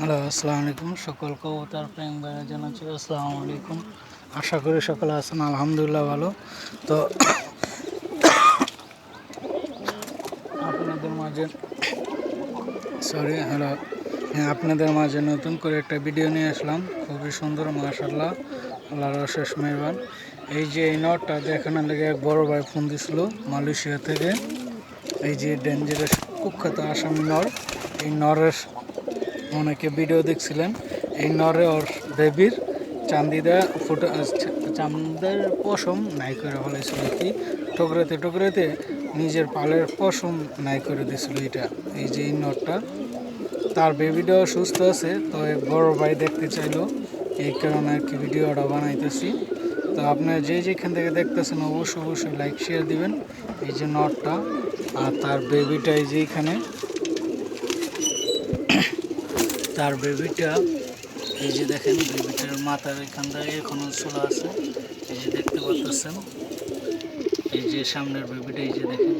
Hello, আসসালামু আলাইকুম। সকল কবুতর প্রেম ভাইরা জানাচ্ছি আসসালামু আলাইকুম। আশা করি সকলে আছেন আলহামদুলিল্লাহ ভালো। তো আপনাদের মাঝে আপনাদের মাঝে নতুন করে একটা ভিডিও নিয়ে আসলাম। খুবই সুন্দর, মাশাআল্লাহ, আল্লাহর অশেষ মেহেরবান। এই যে এই নটটা দেখানোর লেগে এক বড় ভাই ফোন দিছিল মালয়েশিয়া থেকে। এই যে ডেঞ্জারাস কুখ্যাত আসামি নর, এই নরের অনেকে ভিডিও দেখছিলেন। এই নরে ওর বেবির চান্দিদা ফুটো চান্দের পশম নাই করে ফেলেছিল কি, ঠোকরাতে ঠোকরাতে নিজের পালের পশম নাই করে দিয়েছিল। এই যে এই নরটা, তার বেবিটাও সুস্থ আছে। তো এক বড় ভাই দেখতে চাইলো, এই কারণে আর কি ভিডিওটা বানাইতেছি। তো আপনারা যেখান থেকে দেখতেছেন অবশ্যই লাইক শেয়ার দিবেন। এই যে নরটা আর তার বেবিটা, এই যে এখানে তার বেবিটা, এই যে দেখেন বেবিটার মাথার এখানটায় এখনো চুলা আছে, এই যে দেখতে পাচ্ছেন। এই যে সামনের বেবিটা, এই যে দেখেন,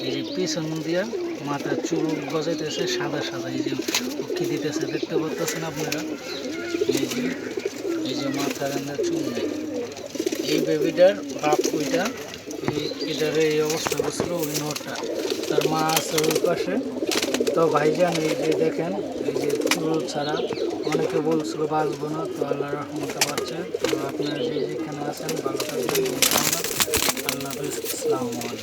এই যে পিছন দিয়া মাথার চুল গজাইতেছে সাদা সাদা, এই যে উকি দিতেছে, দেখতে পাচ্ছেন আপনারা। এই যে মাথার আন্দার চুল নেই। এই বেবিটার বাপ ওইটা, এটার এই অবস্থা হচ্ছিল ওই নটা। তার মা আছে ওই পাশে। তো ভাইজান, এই যে দেখেন, এই যে চুল ছাড়া অনেকে বলছিল বাঁচবো না, তো আল্লাহর রহমতে বাঁচছে। তো আপনারা যেখানে আছেন ভালো থাকবেন। আল্লাহ হাফেজ, আসসালামু আলাইকুম।